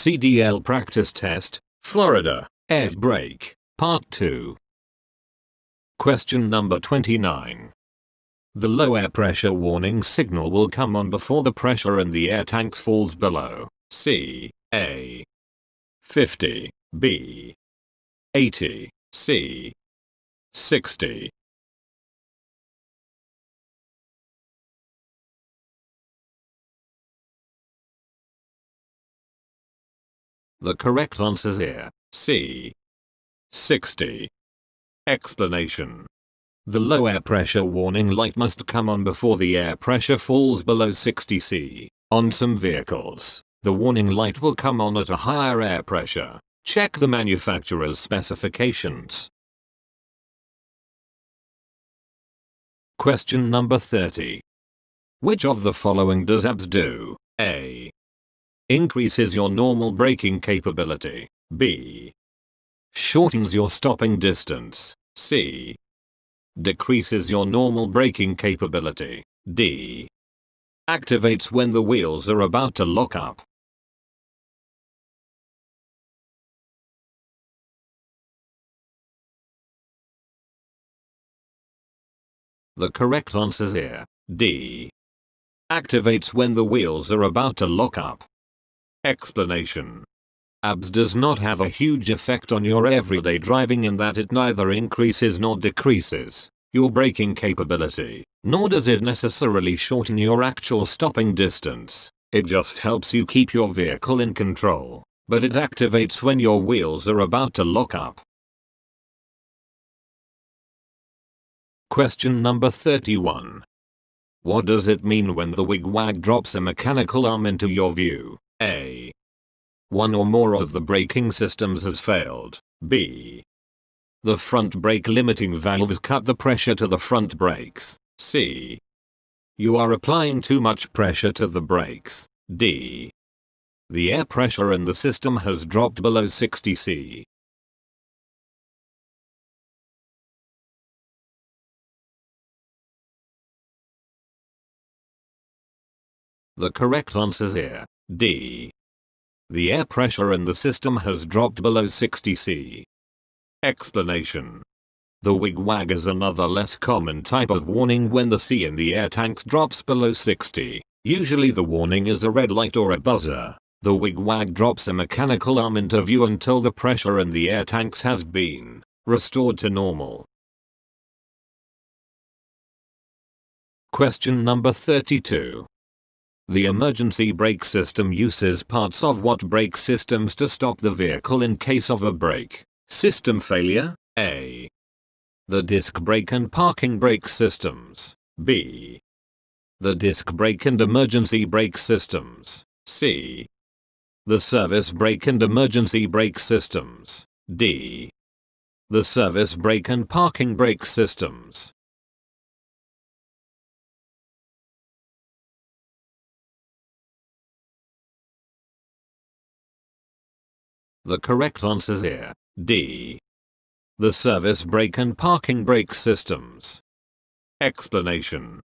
CDL Practice Test, Florida, Air Brake, Part 2. Question number 29. The low air pressure warning signal will come on before the pressure in the air tanks falls below C. A. 50, B. 80, C. 60. The correct answer here, C. 60. Explanation. The low air pressure warning light must come on before the air pressure falls below 60 C. On some vehicles, the warning light will come on at a higher air pressure. Check the manufacturer's specifications. Question number 30. Which of the following does ABS do? A. Increases your normal braking capability. B. Shortens your stopping distance. C. Decreases your normal braking capability. D. Activates when the wheels are about to lock up. The correct answer is here, D. Activates when the wheels are about to lock up. Explanation. ABS does not have a huge effect on your everyday driving in that it neither increases nor decreases your braking capability, nor does it necessarily shorten your actual stopping distance. It just helps you keep your vehicle in control, but it activates when your wheels are about to lock up. Question number 31. What does it mean when the wig-wag drops a mechanical arm into your view? A. One or more of the braking systems has failed. B. The front brake limiting valves cut the pressure to the front brakes. C. You are applying too much pressure to the brakes. D. The air pressure in the system has dropped below 60 C. The correct answer is here, D. The air pressure in the system has dropped below 60 C. Explanation. The wig-wag is another less common type of warning when the C in the air tanks drops below 60. Usually the warning is a red light or a buzzer. The wig-wag drops a mechanical arm into view until the pressure in the air tanks has been restored to normal. Question number 32. The emergency brake system uses parts of what brake systems to stop the vehicle in case of a brake system failure? A. The disc brake and parking brake systems. B. The disc brake and emergency brake systems. C. The service brake and emergency brake systems. D. The service brake and parking brake systems. The correct answer is here, D. The service brake and parking brake systems. Explanation.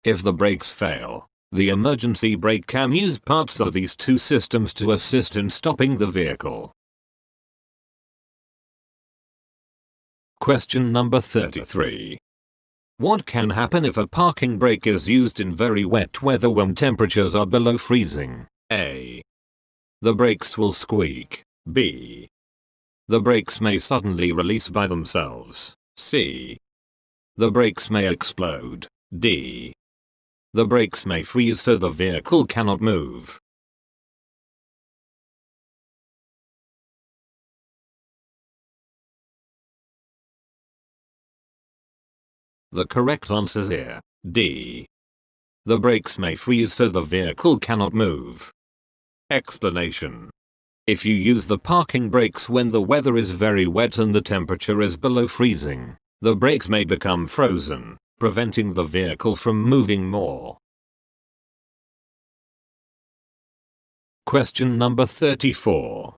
If the brakes fail, the emergency brake can use parts of these two systems to assist in stopping the vehicle. Question number 33. What can happen if a parking brake is used in very wet weather when temperatures are below freezing? A. The brakes will squeak. B. The brakes may suddenly release by themselves. C. The brakes may explode. D. The brakes may freeze so the vehicle cannot move. The correct answer is here, D. The brakes may freeze so the vehicle cannot move. Explanation. If you use the parking brakes when the weather is very wet and the temperature is below freezing, the brakes may become frozen, preventing the vehicle from moving more. Question number 34.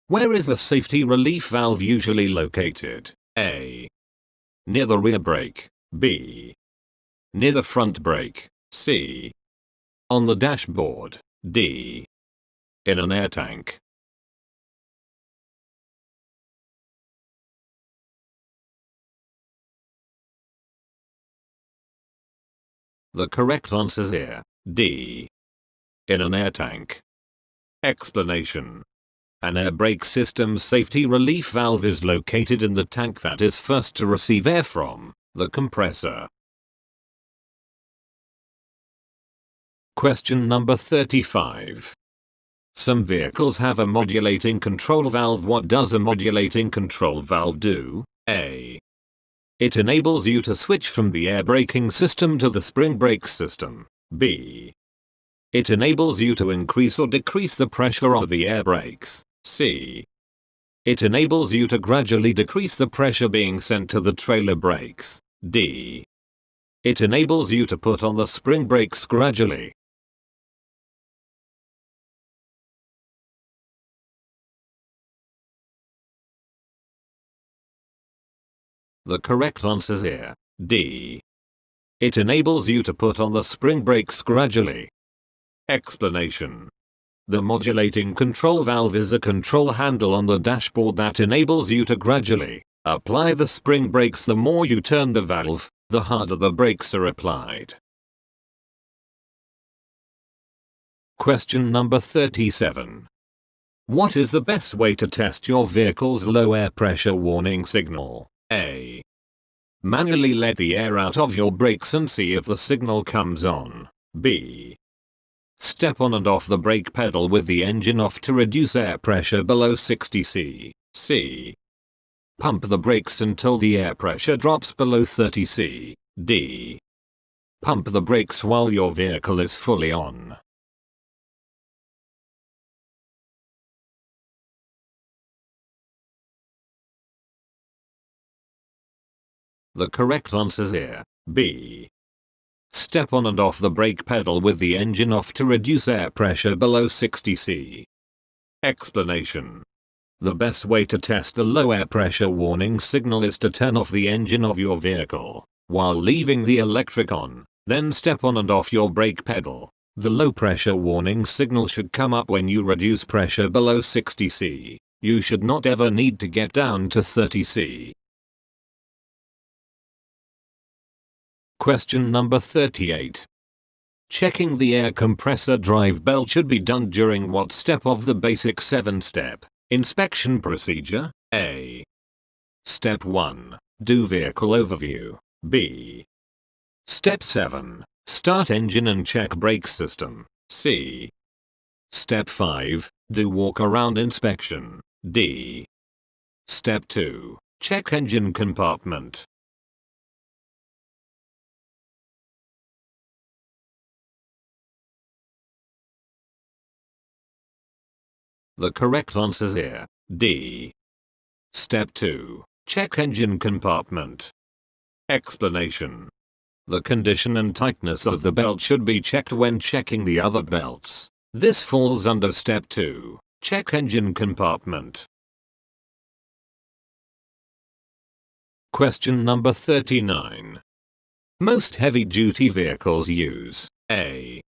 Where is the safety relief valve usually located? A. Near the rear brake. B. Near the front brake. C. On the dashboard. D. In an air tank. The correct answer is here. D. In an air tank. Explanation. An air brake system's safety relief valve is located in the tank that is first to receive air from the compressor. Question number 35. Some vehicles have a modulating control valve. What does a modulating control valve do? A. It enables you to switch from the air braking system to the spring brake system. B. It enables you to increase or decrease the pressure of the air brakes. C. It enables you to gradually decrease the pressure being sent to the trailer brakes. D. It enables you to put on the spring brakes gradually. The correct answer is here. D. It enables you to put on the spring brakes gradually. Explanation. The modulating control valve is a control handle on the dashboard that enables you to gradually apply the spring brakes. The more you turn the valve, the harder the brakes are applied. Question number 37. What is the best way to test your vehicle's low air pressure warning signal? A. Manually let the air out of your brakes and see if the signal comes on. B. Step on and off the brake pedal with the engine off to reduce air pressure below 60 C. C. Pump the brakes until the air pressure drops below 30 C. D. Pump the brakes while your vehicle is fully on. The correct answer is here. B. Step on and off the brake pedal with the engine off to reduce air pressure below 60 C. Explanation. The best way to test the low air pressure warning signal is to turn off the engine of your vehicle while leaving the electric on, then step on and off your brake pedal. The low pressure warning signal should come up when you reduce pressure below 60 C. You should not ever need to get down to 30 C. Question number 38. Checking the air compressor drive belt should be done during what step of the basic 7-step inspection procedure? A. Step 1. Do vehicle overview. B. Step 7. Start engine and check brake system. C. Step 5. Do walk around inspection. D. Step 2. Check engine compartment. The correct answer is here. D. Step 2. Check engine compartment. Explanation. The condition and tightness of the belt should be checked when checking the other belts. This falls under Step 2. Check engine compartment. Question number 39. Most heavy-duty vehicles use A.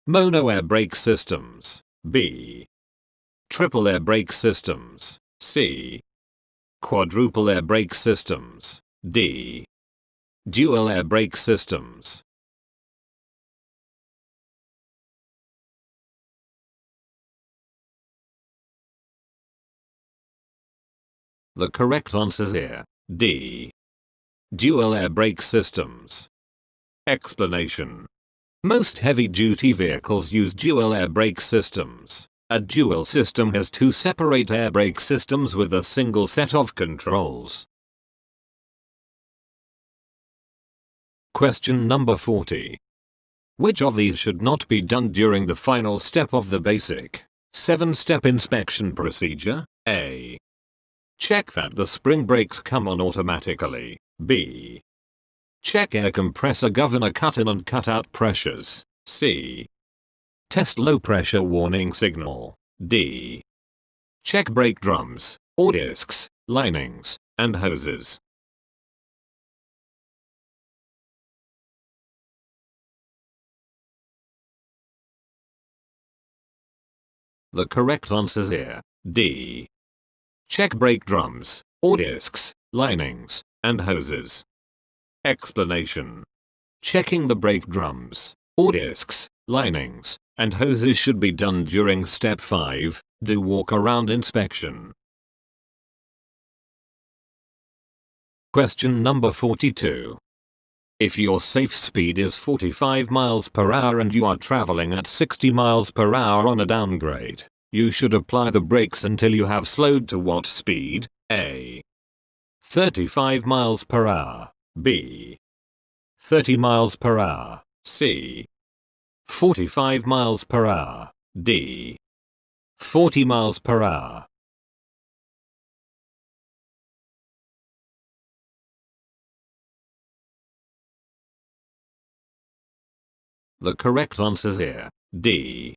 Mono air brake systems. B. Triple air brake systems. C. Quadruple air brake systems. D. Dual air brake systems. The correct answer is here. D. Dual air brake systems. Explanation. Most heavy-duty vehicles use dual air brake systems. A dual system has two separate air brake systems with a single set of controls. Question number 40. Which of these should not be done during the final step of the basic 7-step inspection procedure? A. Check that the spring brakes come on automatically. B. Check air compressor governor cut-in and cut-out pressures. C. Test low pressure warning signal. D. Check brake drums, or discs, linings, and hoses. The correct answer is here. D. Check brake drums, or discs, linings, and hoses. Explanation. Checking the brake drums, or discs, linings, and hoses should be done during step 5, do walk around inspection. Question number 42. If your safe speed is 45 miles per hour and you are traveling at 60 miles per hour on a downgrade, you should apply the brakes until you have slowed to what speed? A. 35 miles per hour. B. 30 miles per hour. C. 45 miles per hour. D. 40 miles per hour. The correct answer is here. D.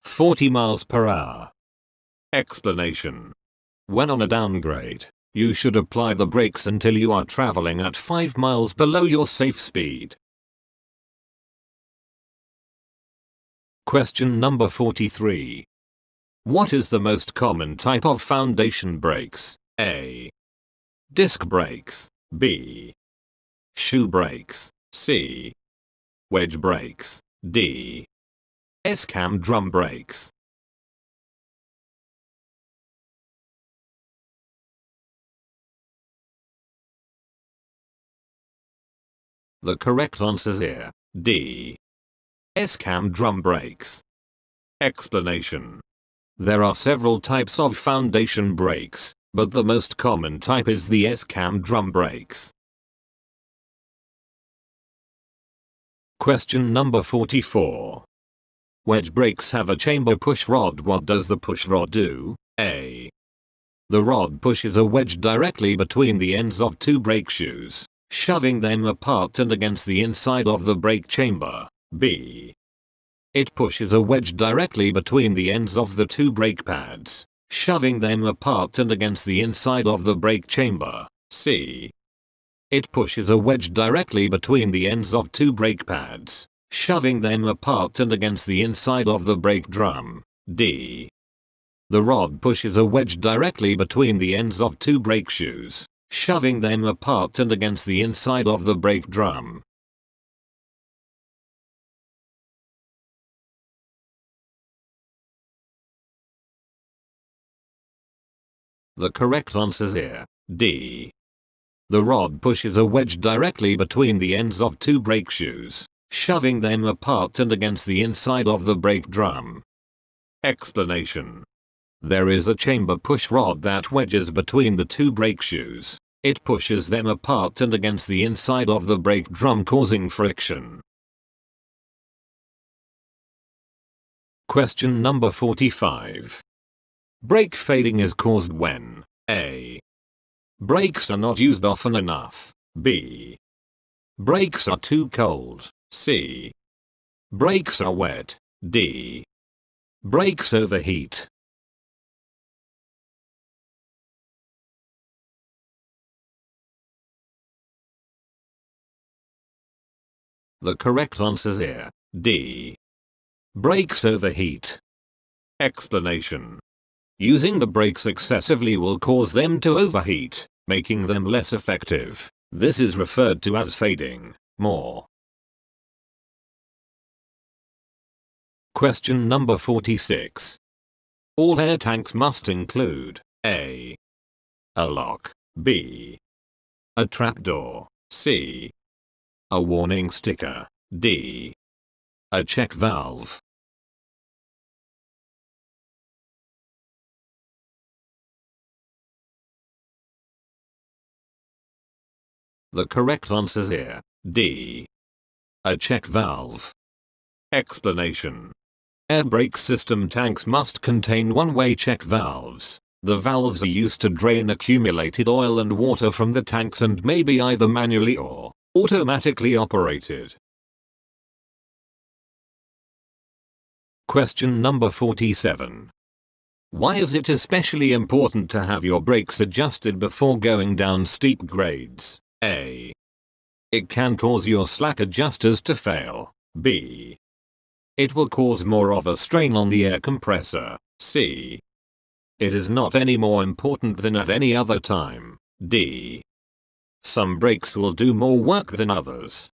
40 miles per hour. Explanation. When on a downgrade, you should apply the brakes until you are traveling at 5 miles below your safe speed. Question number 43. What is the most common type of foundation brakes? A. Disc brakes. B. Shoe brakes. C. Wedge brakes. D. S-cam drum brakes. The correct answer is here. D. S-cam drum brakes. Explanation. There are several types of foundation brakes, but the most common type is the S-cam drum brakes. Question number 44. Wedge brakes have a chamber push rod. What does the push rod do? A. The rod pushes a wedge directly between the ends of two brake shoes, shoving them apart and against the inside of the brake chamber. B. It pushes a wedge directly between the ends of the two brake pads, shoving them apart and against the inside of the brake chamber. C. It pushes a wedge directly between the ends of two brake pads, shoving them apart and against the inside of the brake drum. D. The rod pushes a wedge directly between the ends of two brake shoes, shoving them apart and against the inside of the brake drum. The correct answer is here. D. The rod pushes a wedge directly between the ends of two brake shoes, shoving them apart and against the inside of the brake drum. Explanation. There is a chamber push rod that wedges between the two brake shoes. It pushes them apart and against the inside of the brake drum, causing friction. Question number 45. Brake fading is caused when A. Brakes are not used often enough. B. Brakes are too cold. C. Brakes are wet. D. Brakes overheat. The correct answer is here. D. Brakes overheat. Explanation. Using the brakes excessively will cause them to overheat, making them less effective. This is referred to as fading. More. Question number 46. All air tanks must include A. A lock. B. A trapdoor. C. A warning sticker. D. A check valve. The correct answer is here. D. A check valve. Explanation. Air brake system tanks must contain one-way check valves. The valves are used to drain accumulated oil and water from the tanks and may be either manually or automatically operated. Question number 47. Why is it especially important to have your brakes adjusted before going down steep grades? A. It can cause your slack adjusters to fail. B. It will cause more of a strain on the air compressor. C. It is not any more important than at any other time. D. Some brakes will do more work than others.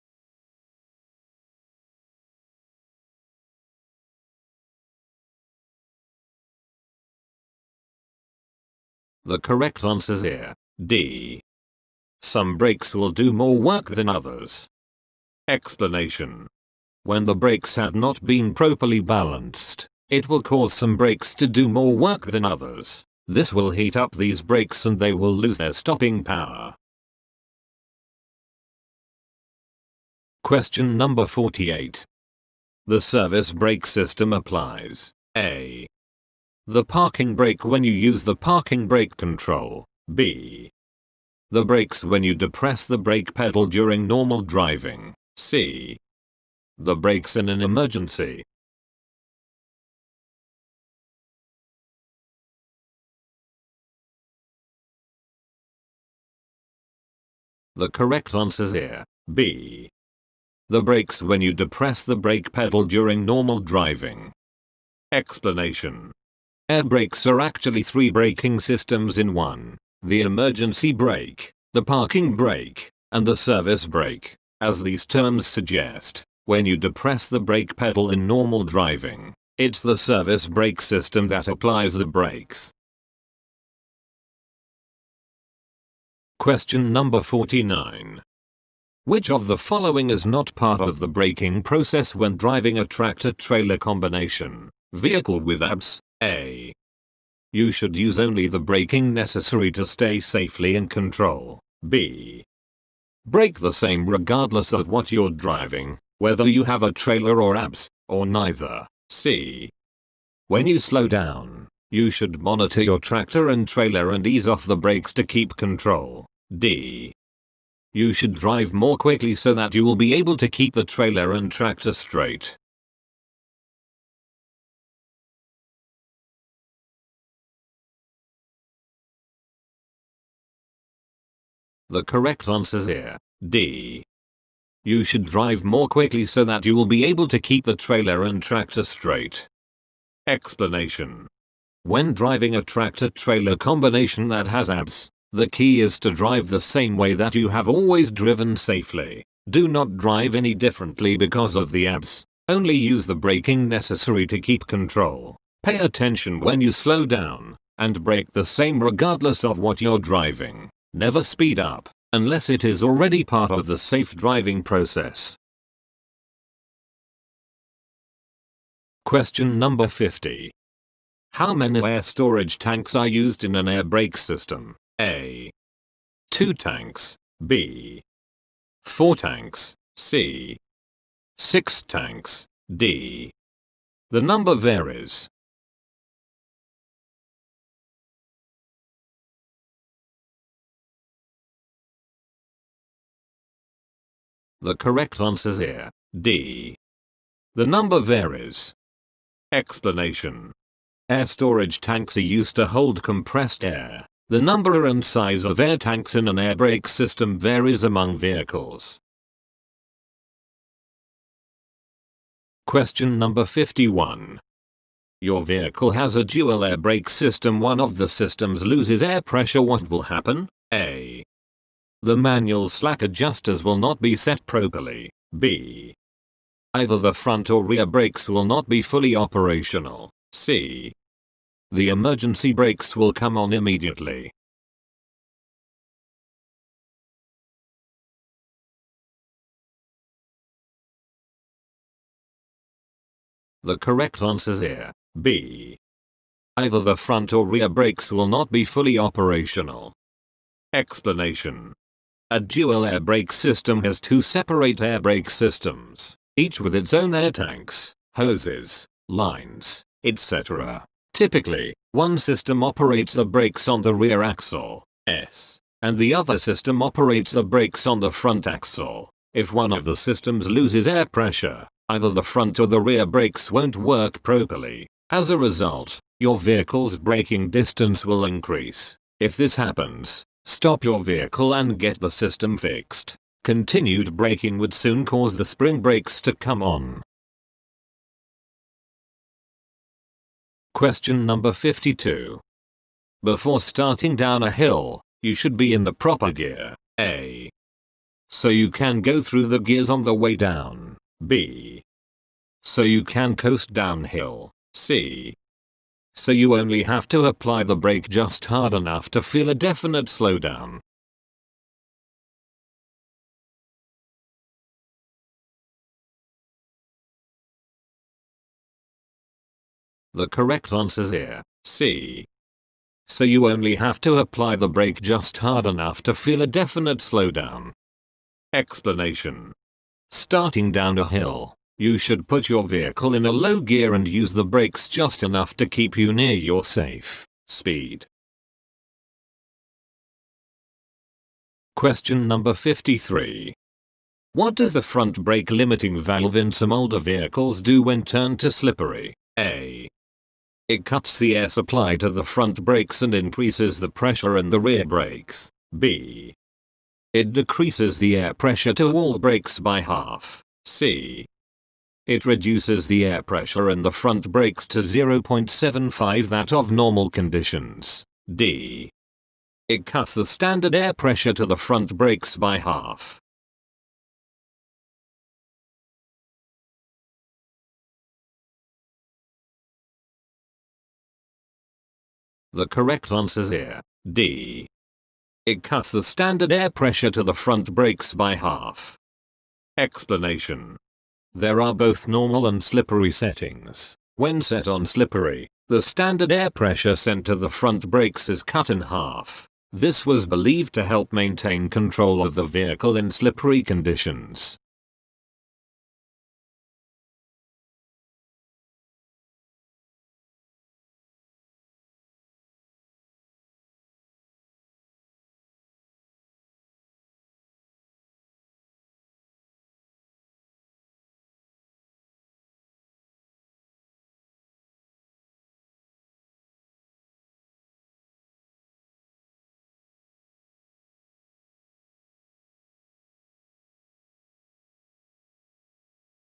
The correct answer is here, D. Some brakes will do more work than others. Explanation. When the brakes have not been properly balanced, it will cause some brakes to do more work than others. This will heat up these brakes and they will lose their stopping power. Question number 48. The service brake system applies A. The parking brake when you use the parking brake control. B. The brakes when you depress the brake pedal during normal driving. C. The brakes in an emergency. The correct answer is here, B. The brakes when you depress the brake pedal during normal driving. Explanation. Air brakes are actually 3 braking systems in one: the emergency brake, the parking brake, and the service brake. As these terms suggest, when you depress the brake pedal in normal driving, it's the service brake system that applies the brakes. Question number 49. Which of the following is not part of the braking process when driving a tractor-trailer combination vehicle with ABS? A. You should use only the braking necessary to stay safely in control. B. Brake the same regardless of what you're driving, whether you have a trailer or ABS, or neither. C. When you slow down, you should monitor your tractor and trailer and ease off the brakes to keep control. D. You should drive more quickly so that you will be able to keep the trailer and tractor straight. The correct answer is here, D. You should drive more quickly so that you will be able to keep the trailer and tractor straight. Explanation. When driving a tractor-trailer combination that has ABS, the key is to drive the same way that you have always driven safely. Do not drive any differently because of the ABS. Only use the braking necessary to keep control. Pay attention when you slow down, and brake the same regardless of what you're driving. Never speed up, unless it is already part of the safe driving process. Question number 50. How many air storage tanks are used in an air brake system? A. 2 tanks. B. 4 tanks. C. 6 tanks. D. The number varies. The correct answer is here, D. The number varies. Explanation. Air storage tanks are used to hold compressed air. The number and size of air tanks in an air brake system varies among vehicles. Question number 51. Your vehicle has a dual air brake system. One of the systems loses air pressure. What will happen? A. The manual slack adjusters will not be set properly. B. Either the front or rear brakes will not be fully operational. C. The emergency brakes will come on immediately. The correct answer is here, B. Either the front or rear brakes will not be fully operational. Explanation. A dual air brake system has 2 separate air brake systems, each with its own air tanks, hoses, lines, etc. Typically, one system operates the brakes on the rear axle, S, and the other system operates the brakes on the front axle. If one of the systems loses air pressure, either the front or the rear brakes won't work properly. As a result, your vehicle's braking distance will increase. If this happens, stop your vehicle and get the system fixed. Continued braking would soon cause the spring brakes to come on. Question number 52. Before starting down a hill, you should be in the proper gear. A. So you can go through the gears on the way down. B. So you can coast downhill. C. so you only have to apply the brake just hard enough to feel a definite slowdown. The correct answer is here, C. So you only have to apply the brake just hard enough to feel a definite slowdown. Explanation. Starting down a hill, you should put your vehicle in a low gear and use the brakes just enough to keep you near your safe speed. Question number 53. What does the front brake limiting valve in some older vehicles do when turned to slippery? A. It cuts the air supply to the front brakes and increases the pressure in the rear brakes. B. It decreases the air pressure to all brakes by half. C. It reduces the air pressure in the front brakes to 0.75 that of normal conditions. D. It cuts the standard air pressure to the front brakes by half. The correct answer is here, D. It cuts the standard air pressure to the front brakes by half. Explanation. There are both normal and slippery settings. When set on slippery, the standard air pressure sent to the front brakes is cut in half. This was believed to help maintain control of the vehicle in slippery conditions.